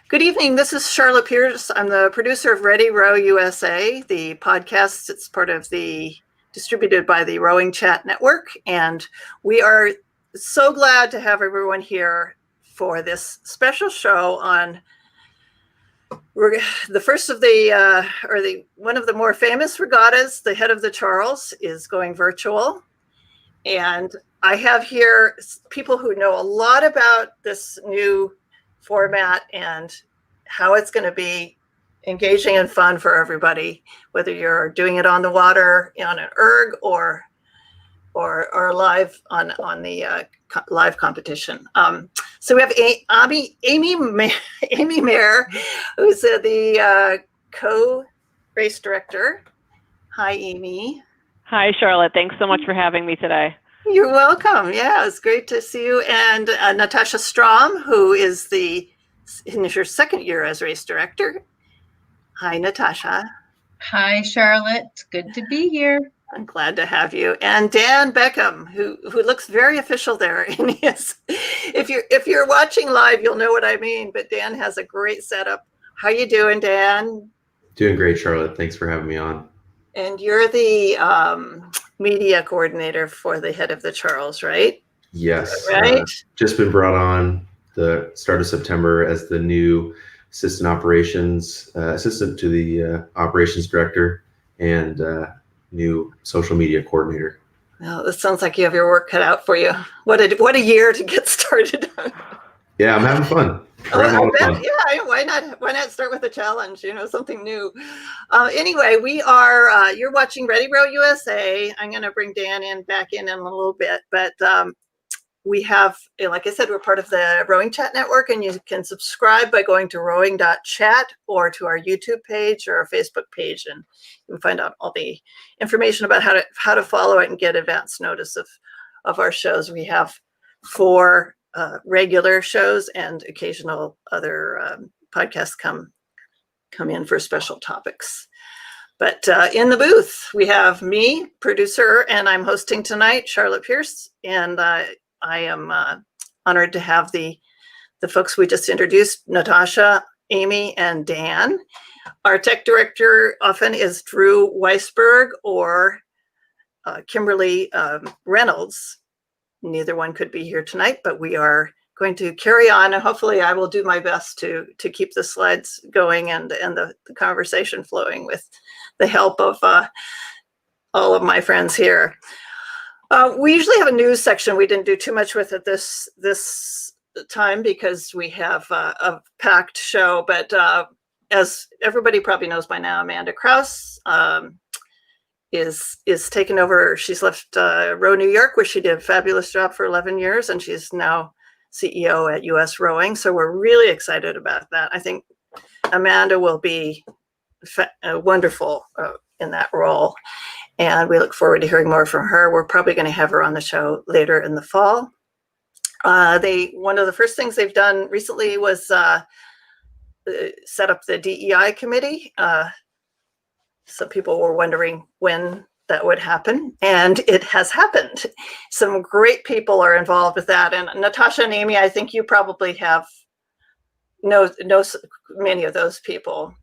Good evening. This is Charlotte Pierce. I'm the producer of Ready Row USA, the podcast. It's distributed by the Rowing Chat Network. And we are so glad to have everyone here for this special show on the first of one of the more famous regattas. The Head of the Charles is going virtual. And I have here people who know a lot about this new format and how it's going to be engaging and fun for everybody, whether you're doing it on the water on an erg or live on the live competition. So we have Amy Mayer, who's the co-race director. Hi, Amy. Hi, Charlotte. Thanks so much for having me today. You're welcome. Yeah, it's great to see you. And Natasha Strom, who is in her second year as race director. Hi, Natasha. Hi, Charlotte. It's good to be here. I'm glad to have you. And Dan Beckham, who looks very official there. And if you're watching live, you'll know what I mean. But Dan has a great setup. How you doing, Dan? Doing great, Charlotte. Thanks for having me on. And you're the media coordinator for the Head of the Charles, right? Yes. Right. Just been brought on the start of September as the new assistant to the operations director and new social media coordinator. Well, this sounds like you have your work cut out for you. What a year to get started. Yeah, I'm having fun. Yeah, why not start with a challenge? Something new. Anyway, we are. You're watching Ready Row USA. I'm going to bring Dan back in a little bit, but we have, like I said, we're part of the Rowing Chat Network, and you can subscribe by going to rowing.chat or to our YouTube page or our Facebook page, and you can find out all the information about how to follow it and get advance notice of our shows. We have 4 regular shows, and occasional other podcasts come in for special topics. But in the booth, we have me, producer, and I'm hosting tonight, Charlotte Pierce, and I am honored to have the folks we just introduced, Natasha, Amy, and Dan. Our tech director often is Drew Weisberg or Kimberly Reynolds. Neither one could be here tonight, but we are going to carry on, and hopefully I will do my best to keep the slides going and the conversation flowing with the help of all of my friends here. We usually have a news section. We didn't do too much with it this time because we have a packed show, but as everybody probably knows by now, Amanda Kraus is taken over. She's left Row New York, where she did a fabulous job for 11 years, and she's now CEO at US Rowing. So we're really excited about that. I think Amanda will be wonderful in that role, and we look forward to hearing more from her. We're probably going to have her on the show later in the fall. One of the first things they've done recently was set up the DEI committee. Some people were wondering when that would happen, and it has happened. Some great people are involved with that. And Natasha and Amy, I think you probably know many of those people.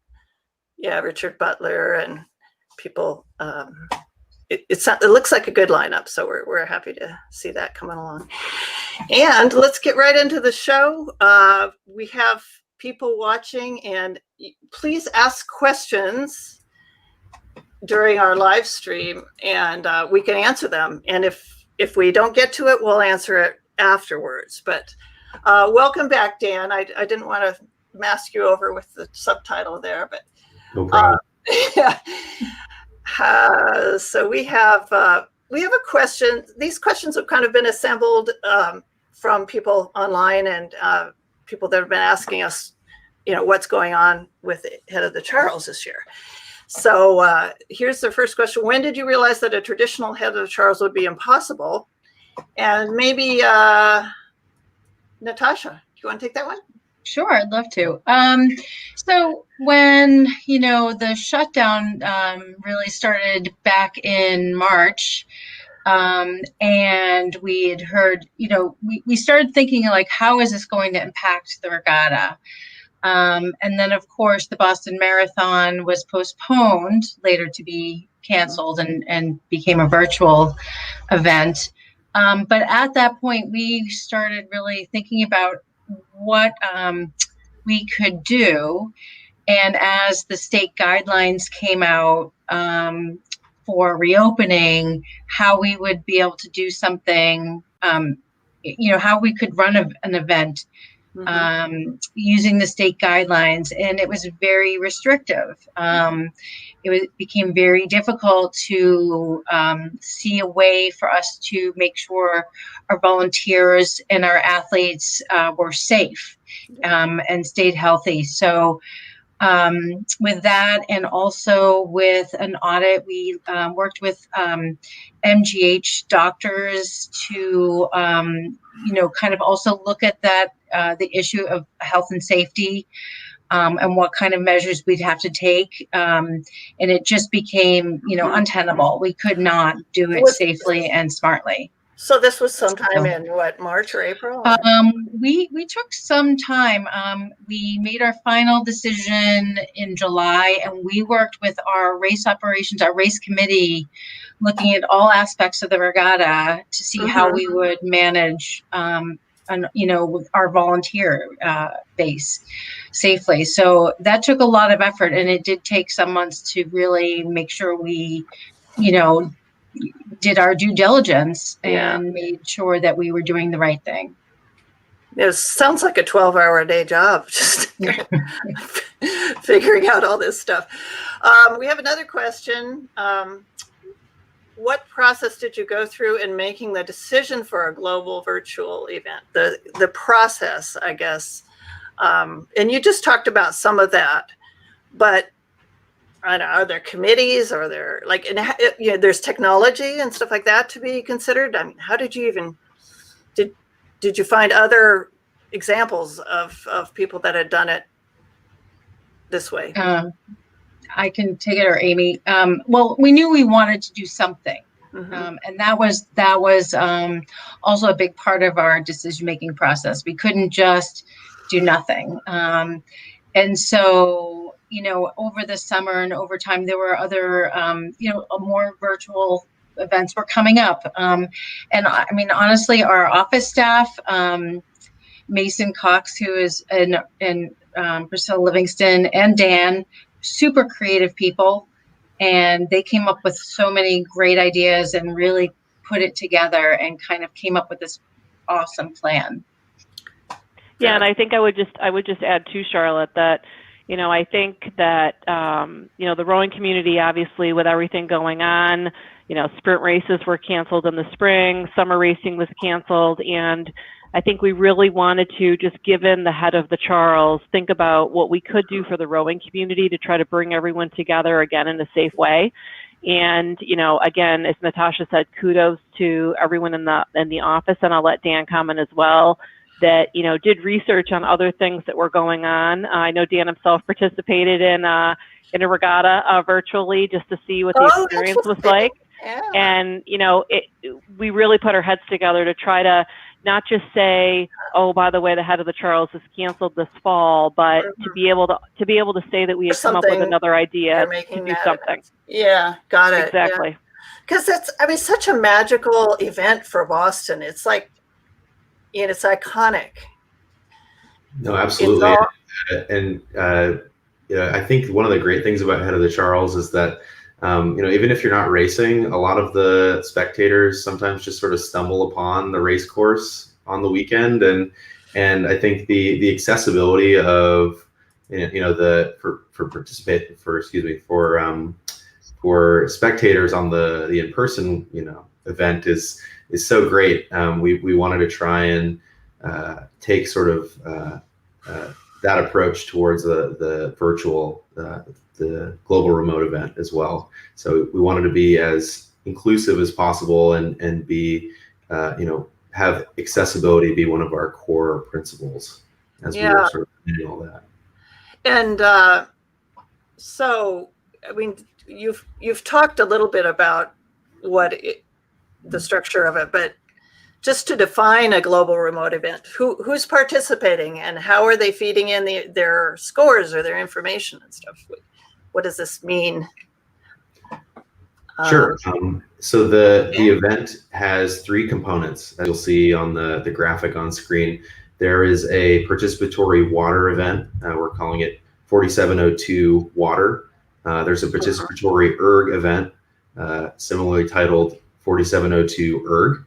Yeah, Richard Butler and people. It looks like a good lineup, so we're happy to see that coming along. And let's get right into the show. We have people watching, and please ask questions during our live stream, and we can answer them. And if we don't get to it, we'll answer it afterwards. But welcome back, Dan. I didn't want to mask you over with the subtitle there, but no problem. Yeah. So we have a question. These questions have kind of been assembled from people online and people that have been asking us, what's going on with the Head of the Charles this year. So here's the first question. When did you realize that a traditional Head of the Charles would be impossible? And maybe Natasha, do you want to take that one? Sure, I'd love to. So when, the shutdown really started back in March, and we had heard, we started thinking like, how is this going to impact the regatta? And then, of course, the Boston Marathon was postponed later to be canceled and became a virtual event. But at that point, we started really thinking about what we could do. And as the state guidelines came out for reopening, how we would be able to do something, how we could run an event using the state guidelines, and it was very restrictive. Became very difficult to see a way for us to make sure our volunteers and our athletes were safe and stayed healthy. So with that, and also with an audit, we worked with MGH doctors to, kind of also look at that, the issue of health and safety, and what kind of measures we'd have to take. And it just became, untenable. We could not do it safely and smartly. So this was sometime in what, March or April? We took some time. We made our final decision in July, and we worked with our race operations, our race committee, looking at all aspects of the regatta to see how we would manage, with our volunteer base safely. So that took a lot of effort, and it did take some months to really make sure we, did our due diligence and made sure that we were doing the right thing. It sounds like a 12-hour a day job, just figuring out all this stuff. We have another question. What process did you go through in making the decision for a global virtual event? The process, I guess. And you just talked about some of that, but I don't know, are there committees? Are there there's technology and stuff like that to be considered? I mean, how did you even, did you find other examples of people that had done it this way? I can take it, or Amy. Well, we knew we wanted to do something. And that was also a big part of our decision-making process. We couldn't just do nothing. And so, over the summer and over time, there were other, more virtual events were coming up. And I mean, honestly, our office staff, Mason Cox, who is in Priscilla Livingston, and Dan, super creative people. And they came up with so many great ideas and really put it together and kind of came up with this awesome plan. Yeah, and I think I would just add too, Charlotte, that I think that the rowing community, obviously, with everything going on, sprint races were canceled in the spring, summer racing was canceled, and I think we really wanted to, just given the head of the Charles, think about what we could do for the rowing community to try to bring everyone together again in a safe way. And, again, as Natasha said, kudos to everyone in the office, and I'll let Dan comment as well, that, did research on other things that were going on. I know Dan himself participated in a regatta virtually just to see what the experience was like. Yeah. And, we really put our heads together to try to not just say, oh, by the way, the head of the Charles is canceled this fall, but to be able to say that we have come up with another idea to do something. Yeah, got it. Exactly. Because that's, such a magical event for Boston. It's like, it's iconic. No, absolutely. And I think one of the great things about Head of the Charles is that, even if you're not racing, a lot of the spectators sometimes just sort of stumble upon the race course on the weekend. And I think the accessibility of, for spectators on the in-person, event is so great. We wanted to try and take sort of that approach towards the virtual, the global remote event as well. So we wanted to be as inclusive as possible and be, have accessibility be one of our core principles as we were sort of doing all that. And so, you've talked a little bit about the structure of it, but just to define a global remote event, who's participating and how are they feeding in their scores or their information and stuff? What does this mean? Sure. So the event has 3 components, as you'll see on the graphic on screen. There is a participatory water event. We're calling it 4702 Water. There's a participatory ERG event, similarly titled 4702 ERG.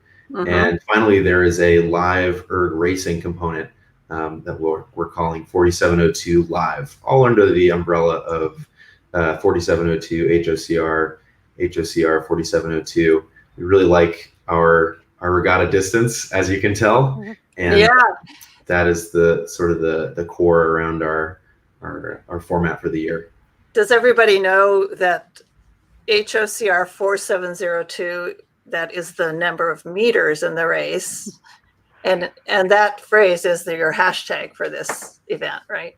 And finally, there is a live ERG racing component that we're calling 4702 Live, all under the umbrella of 4702 HOCR 4702. We really like our regatta distance, as you can tell, and that is the sort of the core around our format for the year. Does everybody know that HOCR 4702, that is the number of meters in the race, and that phrase is your hashtag for this event, right?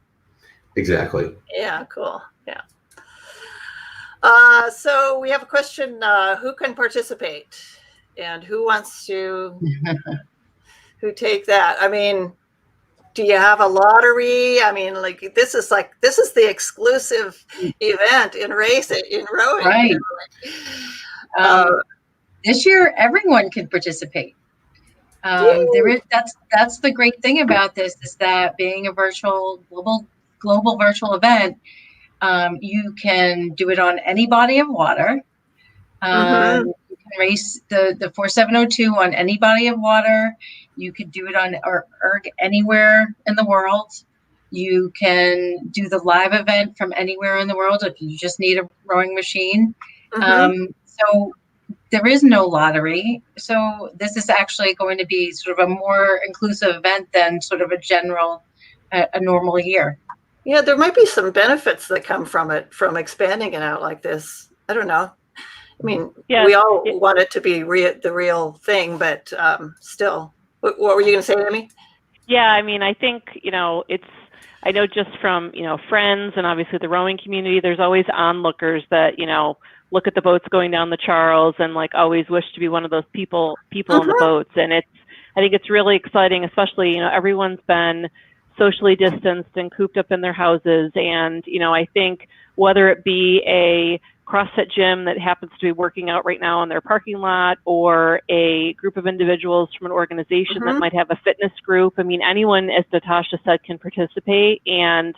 Exactly. Yeah, cool. Yeah. So we have a question, who can participate and who wants to who take that? I mean, do you have a lottery? I mean, like this is the exclusive event in rowing. Right. This year, everyone can participate. That's the great thing about this, is that being a global virtual event, you can do it on any body of water. You can race the 4702 on any body of water. You could do it on ERG anywhere in the world. You can do the live event from anywhere in the world if you just need a rowing machine. So there is no lottery. So this is actually going to be sort of a more inclusive event than sort of a normal year. Yeah, there might be some benefits that come from it, from expanding it out like this. I don't know. I mean, we all want it to be the real thing, but still. What were you going to say, Amy? Yeah, I mean, I think, I know just from, friends and obviously the rowing community, there's always onlookers that, look at the boats going down the Charles and like always wish to be one of those people in the boats. And I think it's really exciting, especially, everyone's been socially distanced and cooped up in their houses. And, I think whether it be a CrossFit gym that happens to be working out right now in their parking lot, or a group of individuals from an organization that might have a fitness group. I mean, anyone, as Natasha said, can participate. And,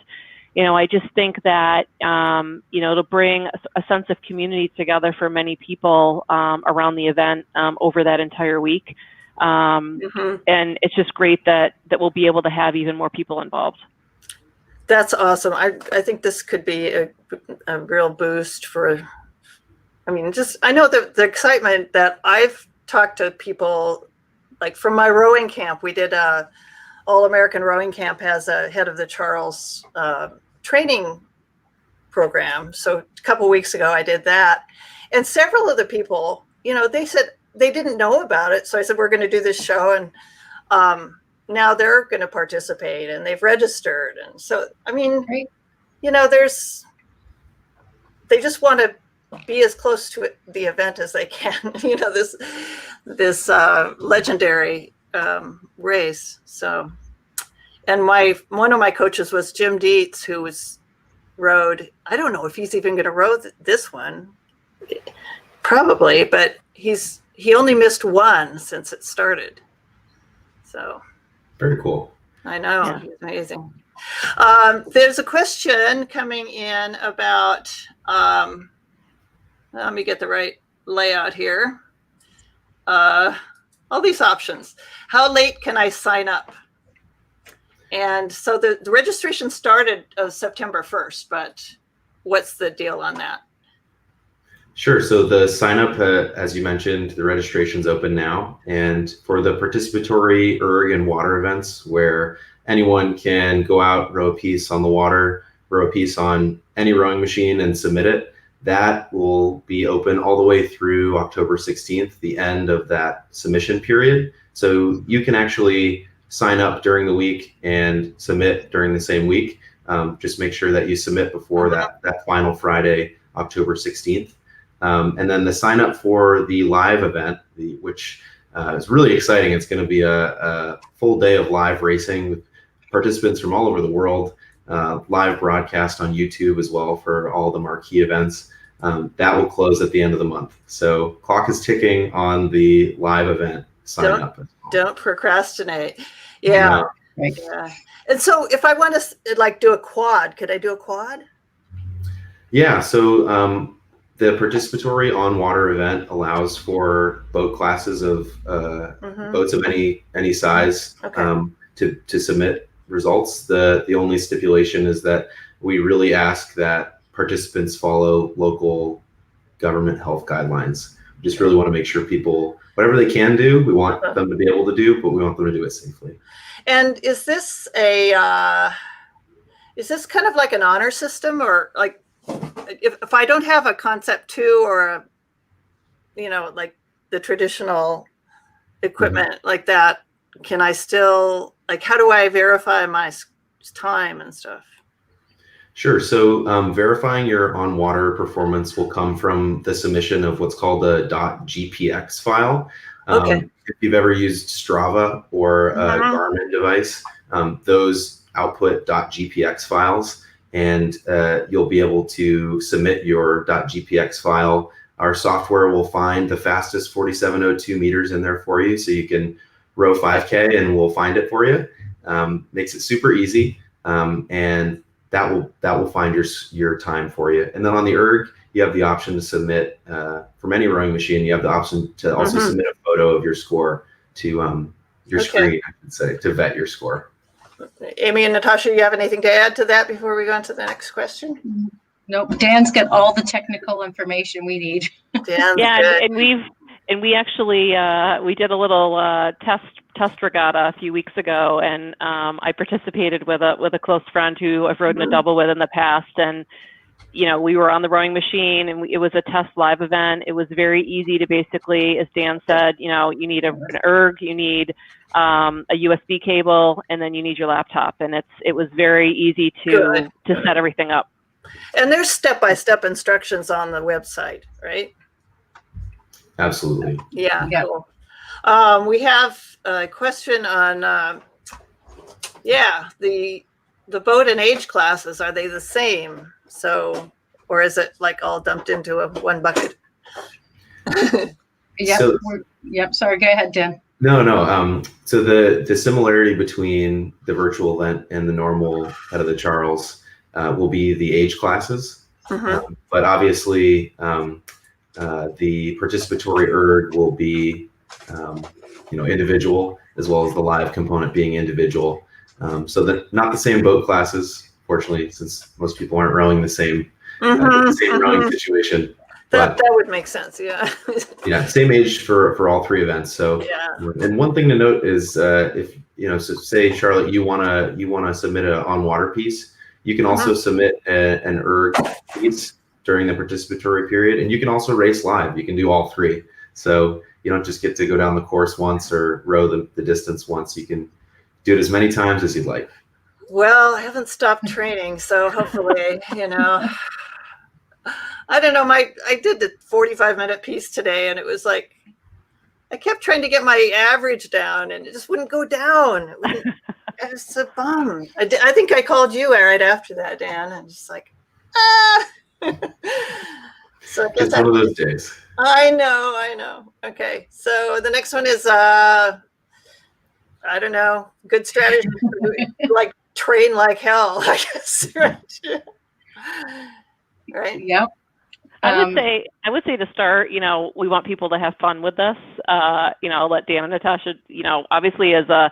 I just think that, it'll bring a sense of community together for many people around the event over that entire week. And it's just great that we'll be able to have even more people involved. That's awesome. I think this could be a real boost for, I know the excitement that I've talked to people, like from my rowing camp. We did All-American Rowing Camp has a Head of the Charles training program. So a couple of weeks ago I did that. And several of the people, they said they didn't know about it. So I said, we're going to do this show. And now they're going to participate and they've registered. And so, they just want to be as close to the event as they can, this legendary race. So, and one of my coaches was Jim Dietz, who rowed. I don't know if he's even going to row this one, probably, but he only missed one since it started. So. Very cool. I know. Yeah. He's amazing. There's a question coming in about, let me get the right layout here. All these options. How late can I sign up? And so the registration started September 1st, but what's the deal on that? Sure. So the sign up, as you mentioned, the registration's open now. And for the participatory ERG and water events, where anyone can go out, row a piece on the water, row a piece on any rowing machine and submit it, that will be open all the way through October 16th, the end of that submission period. So you can actually sign up during the week and submit during the same week. Just make sure that you submit before that final Friday, October 16th. And then the sign up for the live event, which It's really exciting. It's going to be a full day of live racing with participants from all over the world, live broadcast on YouTube as well for all the marquee events. That will close at the end of the month. So clock is ticking on the live event sign up. Don't procrastinate. Yeah. Right. Yeah. And so if I want to like do a quad, could I do a quad? Yeah. So the participatory on water event allows for boat classes of boats of any size to submit results. The only stipulation is that we really ask that participants follow local government health guidelines. We just really want to make sure people, whatever they can do, we want them to be able to do, but we want them to do it safely. And is this kind of like an honor system, or like if I don't have a concept 2 or like the traditional equipment like that, can I still, like, how do I verify my time and stuff? Sure. So verifying your on-water performance will come from the submission of what's called a .gpx file. If you've ever used Strava or a Garmin device, those output .gpx files, and you'll be able to submit your .gpx file. Our software will find the fastest 4702 meters in there for you, so you can row 5K and we'll find it for you. Makes it super easy, and that will find your time for you. And then on the ERG, you have the option to submit from any rowing machine. You have the option to also submit a photo of your score to your screen, I should say, to vet your score. Amy and Natasha, you have anything to add to that before we go on to the next question? Nope. Dan's got all the technical information we need. Dan's yeah, good. and we actually we did a little test regatta a few weeks ago, and I participated with a close friend who I've rowed in a double with in the past, and we were on the rowing machine, and it was a test live event. It was very easy to basically, as Dan said, you need an ERG, you need a USB cable, and then you need your laptop, and it was very easy to set everything up. And there's step-by-step instructions on the website, right? Absolutely. Yeah. Cool. We have a question on, the boat and age classes. Are they the same? So, or is it like all dumped into one bucket? Yep. Sorry. Go ahead, Dan. No. So the similarity between the virtual event and the normal Head of the Charles will be the age classes, but obviously the participatory ERG will be individual, as well as the live component being individual. So that not the same boat classes, fortunately, since most people aren't rowing the same rowing situation. That would make sense. Yeah. Yeah. Same age for all 3 events. So and one thing to note is if so say Charlotte, you wanna submit an on water piece, you can also submit an ERG piece during the participatory period, and you can also race live. You can do all 3. So you don't just get to go down the course once or row the distance once. You can do it as many times as you'd like. Well, I haven't stopped training, so hopefully, I don't know. I did the 45-minute piece today, and it was like I kept trying to get my average down, and it just wouldn't go down. It was a bum. I think I called you right after that, Dan, and just like, So I guess it's one of those days. I know. Okay, so the next one is I don't know. Good strategy, like train like hell, I guess. Right. Yep. I would say to start, we want people to have fun with this. Let Dan and Natasha, obviously as a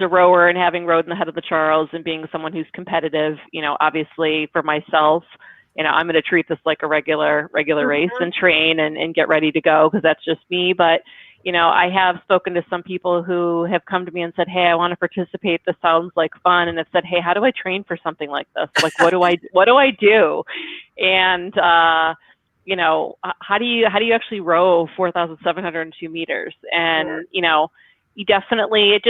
rower and having rowed in the Head of the Charles and being someone who's competitive, obviously for myself, I'm going to treat this like a regular race and train and get ready to go, because that's just me. But, I have spoken to some people who have come to me and said, hey, I want to participate. This sounds like fun. And have said, hey, how do I train for something like this? Like, what do I do? And, how do you actually row 4,702 meters? And, you definitely,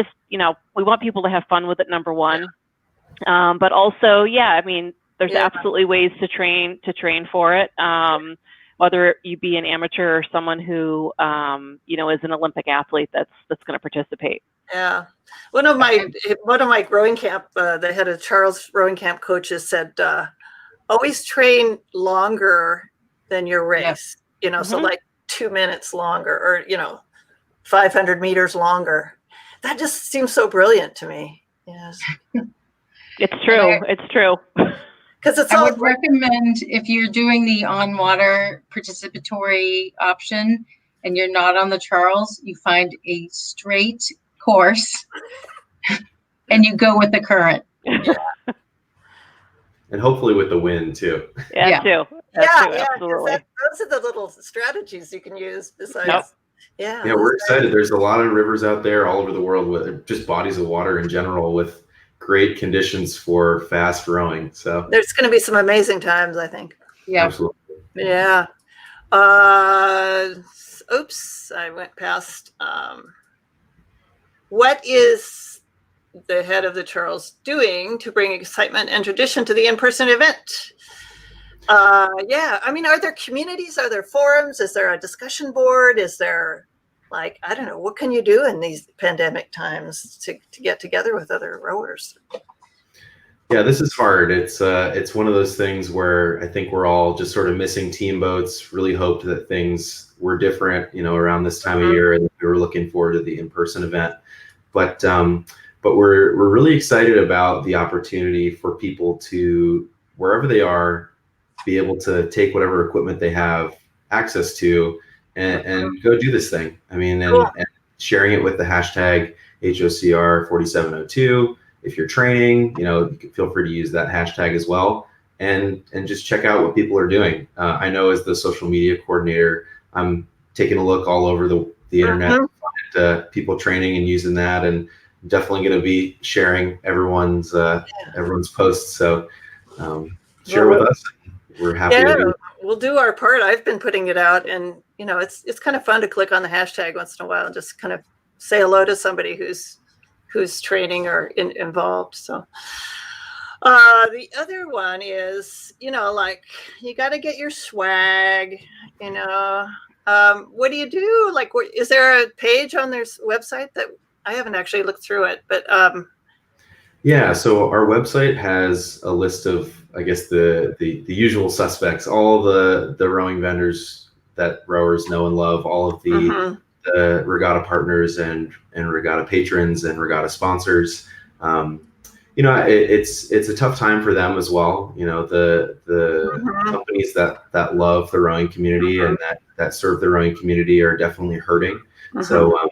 we want people to have fun with it, number one. But also, there's absolutely ways to train for it. whether you be an amateur or someone who, is an Olympic athlete that's going to participate. Yeah. One of my rowing camp, the head of Charles rowing camp coaches said, always train longer than your race, so like 2 minutes longer or, 500 meters longer. That just seems so brilliant to me. Yes. It's true. It's true. Because I would recommend, if you're doing the on-water participatory option and you're not on the Charles, you find a straight course and you go with the current. And hopefully with the wind too. Yeah. Too. Absolutely. Those are the little strategies you can use besides. Yep. Yeah. Yeah, we're excited. There's a lot of rivers out there all over the world with just bodies of water in general with great conditions for fast rowing. So there's going to be some amazing times, I think. Yeah. Absolutely. Yeah. Oops, I went past. What is the head of the Charles doing to bring excitement and tradition to the in-person event? Are there communities? Are there forums? Is there a discussion board? Is there, I don't know, what can you do in these pandemic times to get together with other rowers? Yeah, this is hard. It's one of those things where I think we're all just sort of missing team boats. Really hoped that things were different, around this time of year, and we were looking forward to the in-person event. But we're really excited about the opportunity for people to, wherever they are, be able to take whatever equipment they have access to and go do this thing. I mean, and sharing it with the hashtag HOCR 4702. If you're training, you can feel free to use that hashtag as well, and just check out what people are doing. I know as the social media coordinator, I'm taking a look all over the internet, at, people training and using that, and definitely going to be sharing everyone's posts. So share with us. We're happy to do it. We'll do our part. I've been putting it out, and it's kind of fun to click on the hashtag once in a while and just kind of say hello to somebody who's training or involved. So the other one is, you got to get your swag. What do you do? Is there a page on their website that I haven't actually looked through it, but yeah, so our website has a list of, I guess, the usual suspects, all the rowing vendors that rowers know and love, all of the regatta partners and regatta patrons and regatta sponsors. It's a tough time for them as well. The companies that love the rowing community and that serve the rowing community are definitely hurting. So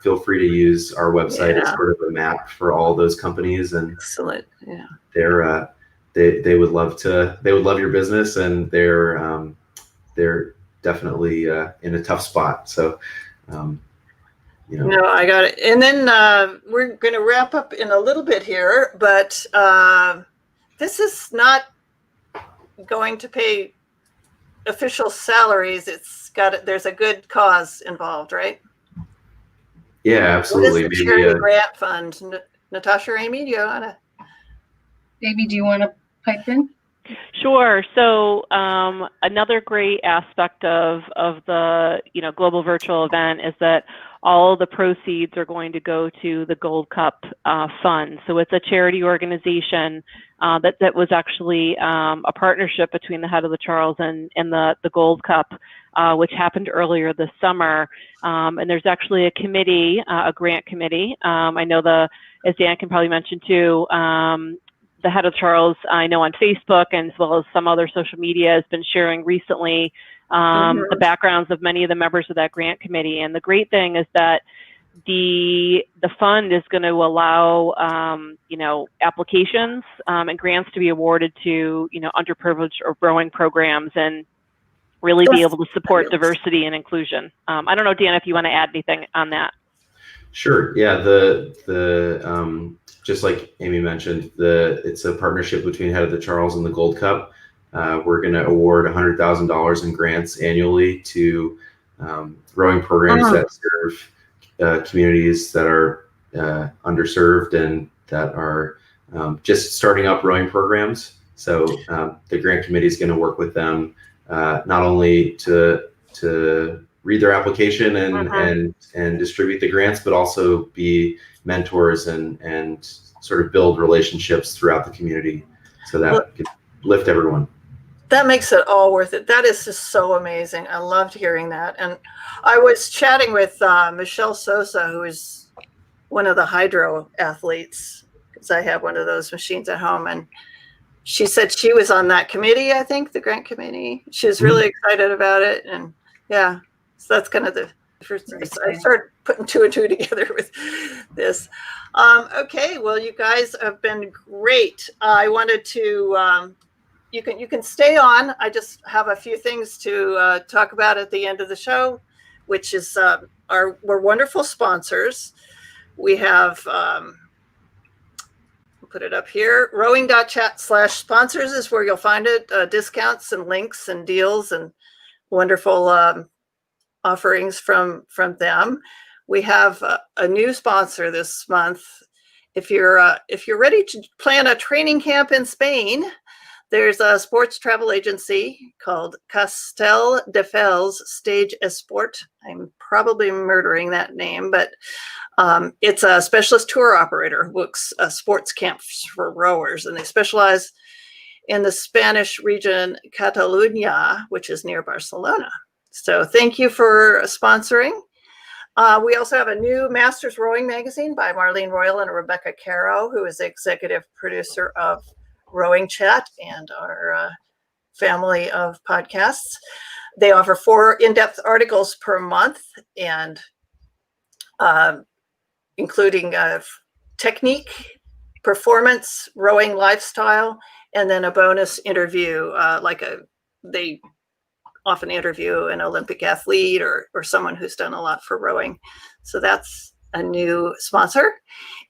feel free to use our website as sort of a map for all those companies, and excellent. Yeah, they would love your business, and they're definitely in a tough spot. So No, I got it. And then we're going to wrap up in a little bit here, but this is not going to pay official salaries. There's a good cause involved, right? Yeah, absolutely. What is the charity grant fund? Natasha or Amy, do you want to? Amy, do you want to pipe in? Sure. So another great aspect of the global virtual event is that all the proceeds are going to go to the Gold Cup Fund. So it's a charity organization that was actually a partnership between the head of the Charles and the Gold Cup, which happened earlier this summer. And there's actually a committee, a grant committee. I know as Dan can probably mention too, the head of Charles, I know on Facebook and as well as some other social media, has been sharing recently the backgrounds of many of the members of that grant committee. And the great thing is that the fund is going to allow applications and grants to be awarded to underprivileged or growing programs, and really be able to support diversity and inclusion. I don't know, Dan, if you want to add anything on that. Sure. Yeah. The just like Amy mentioned, it's a partnership between Head of the Charles and the Gold Cup. We're going to award $100,000 in grants annually to rowing programs that serve communities that are underserved and that are just starting up rowing programs. So the grant committee is going to work with them not only to read their application and distribute the grants, but also be mentors and sort of build relationships throughout the community so that can lift everyone. That makes it all worth it. That is just so amazing. I loved hearing that. And I was chatting with Michelle Sosa, who is one of the hydro athletes, because I have one of those machines at home. And she said she was on that committee, I think, the grant committee. She was really excited about it. And yeah, so that's kind of the first. I started putting two and two together with this. Okay, well, you guys have been great. I wanted to, you can stay on. I just have a few things to talk about at the end of the show, which is we're wonderful sponsors. We have, I'll put it up here, rowing.chat/sponsors is where you'll find it, discounts and links and deals and wonderful offerings from them. We have a new sponsor this month. If you're ready to plan a training camp in Spain, there's a sports travel agency called Castelldefels Stage Esport. I'm probably murdering that name, but it's a specialist tour operator who books sports camps for rowers, and they specialize in the Spanish region Catalunya, which is near Barcelona. So thank you for sponsoring. We also have a new Masters Rowing magazine by Marlene Royal and Rebecca Caro, who is the executive producer of Rowing Chat and our family of podcasts. They offer 4 in-depth articles per month, and including technique, performance, rowing lifestyle, and then a bonus interview, they often interview an Olympic athlete or someone who's done a lot for rowing. So that's a new sponsor.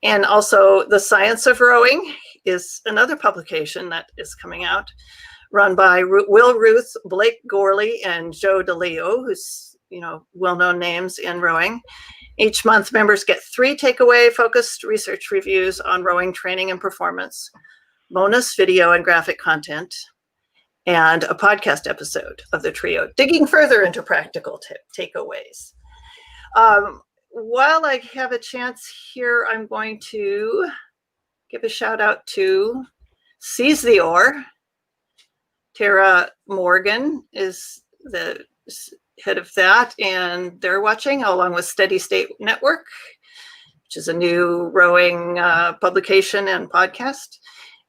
And also The Science of Rowing is another publication that is coming out, run by Will Ruth, Blake Gorley, and Joe DeLeo, who's, well-known names in rowing. Each month, members get 3 takeaway-focused research reviews on rowing training and performance, bonus video and graphic content, and a podcast episode of the trio, digging further into practical takeaways. While I have a chance here, I'm going to give a shout out to Seize the Oar. Tara Morgan is the head of that, and they're watching along with Steady State Network, which is a new rowing publication and podcast.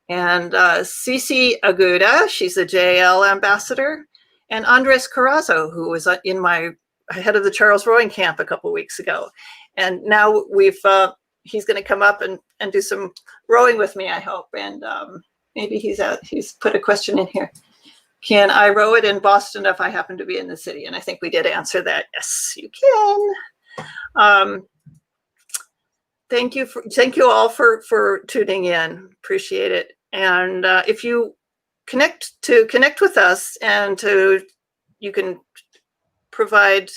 And Cici Aguda, she's the JL ambassador, and Andres Carrazzo, who was in my head of the Charles Rowing Camp a couple of weeks ago. And now he's going to come up and do some rowing with me, I hope. And maybe he's put a question in here. Can I row it in Boston if I happen to be in the city? And I think we did answer that. Yes, you can. Thank you all for tuning in. Appreciate it. And if you connect with us and you can provide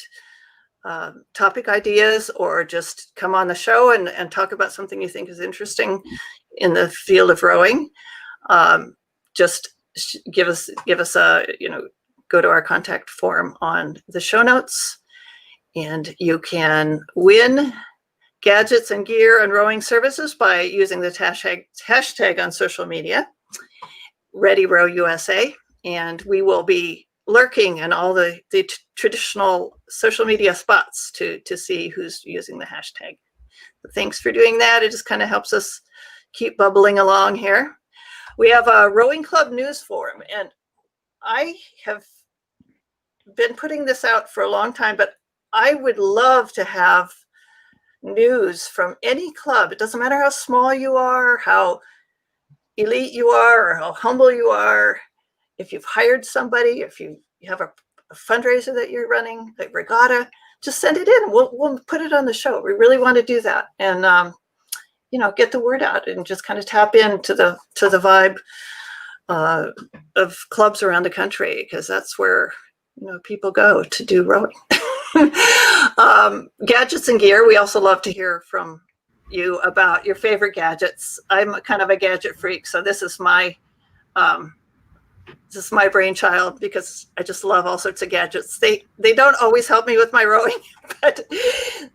topic ideas or just come on the show and talk about something you think is interesting in the field of rowing. Just give us a, go to our contact form on the show notes, and you can win gadgets and gear and rowing services by using the hashtag on social media, ReadyRowUSA, and we will be lurking in all the traditional social media spots to see who's using the hashtag. But thanks for doing that. It just kind of helps us keep bubbling along here. We have a Rowing Club news forum, and I have been putting this out for a long time, but I would love to have news from any club. It doesn't matter how small you are, how elite you are, or how humble you are. If you've hired somebody, if you have a fundraiser that you're running, like regatta, just send it in. We'll put it on the show. We really want to do that, and get the word out and just kind of tap into the vibe of clubs around the country, because that's where people go to do rowing. Gadgets and gear. We also love to hear from you about your favorite gadgets. I'm kind of a gadget freak, so this is my this is my brainchild because I just love all sorts of gadgets. They don't always help me with my rowing, but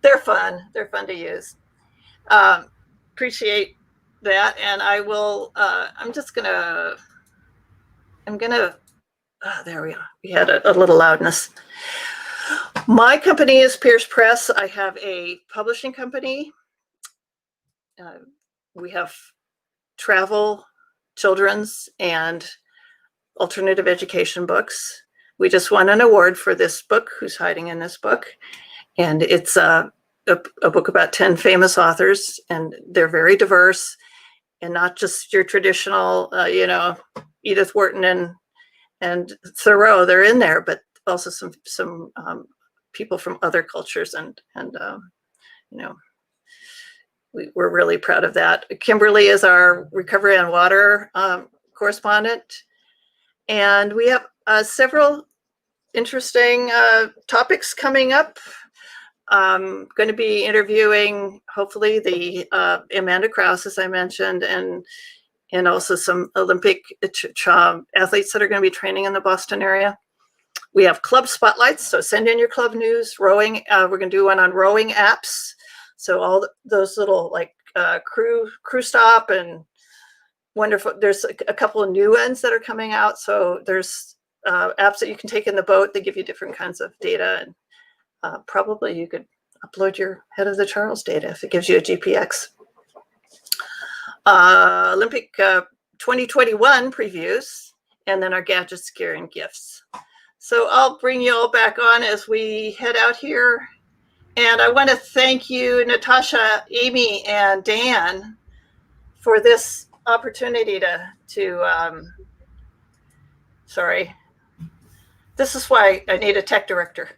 they're fun. They're fun to use. Appreciate that. And I will, there we are. We had a little loudness. My company is Pierce Press. I have a publishing company. We have travel, children's, and alternative education books. We just won an award for this book, Who's Hiding in This Book? And it's a book about 10 famous authors, and they're very diverse and not just your traditional, Edith Wharton and Thoreau. They're in there, but also some people from other cultures, and we're really proud of that. Kimberly is our recovery on water correspondent, and we have several interesting topics coming up. I'm going to be interviewing, hopefully, the Amanda Krause, as I mentioned, and also some Olympic athletes that are going to be training in the Boston area. We have club spotlights, so send in your club news. Rowing, we're going to do one on rowing apps. So all those little crew stop and wonderful. There's a couple of new ones that are coming out. So there's apps that you can take in the boat. They give you different kinds of data, and probably you could upload your Head of the Charles data if it gives you a GPX. Olympic 2021 previews, and then our gadgets, gear, and gifts. So I'll bring you all back on as we head out here. And I want to thank you, Natasha, Amy, and Dan, for this opportunity sorry. This is why I need a tech director.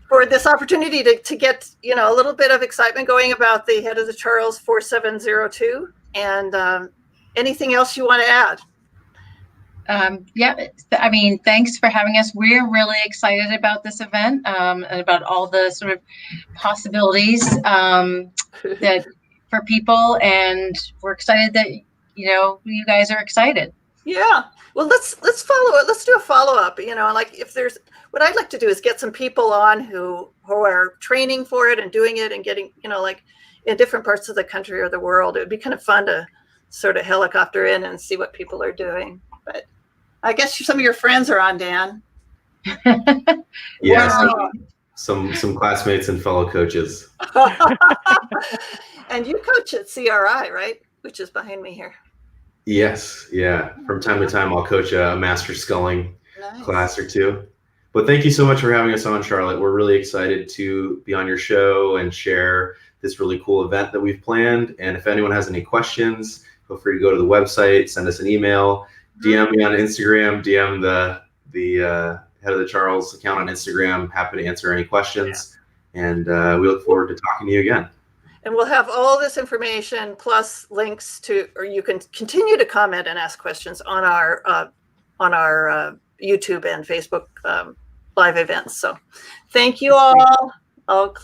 For this opportunity to get, a little bit of excitement going about the Head of the Charles 4702. And anything else you want to add? Thanks for having us. We're really excited about this event and about all the sort of possibilities that for people, and we're excited that you guys are excited. Yeah. Well, let's follow it. Let's do a follow up. If there's, what I'd like to do is get some people on who are training for it and doing it and getting, in different parts of the country or the world. It would be kind of fun to sort of helicopter in and see what people are doing. But I guess some of your friends are on, Dan. Yeah, some classmates and fellow coaches. And you coach at CRI, right? Which is behind me here. Yes, yeah. From time to time, I'll coach a master sculling class or two. But thank you so much for having us on, Charlotte. We're really excited to be on your show and share this really cool event that we've planned. And if anyone has any questions, feel free to go to the website, send us an email, DM me on Instagram, DM the Head of the Charles account on Instagram. Happy to answer any questions. Yeah. And we look forward to talking to you again. And we'll have all this information plus links to, or you can continue to comment and ask questions on our YouTube and Facebook live events. So thank you all. I'll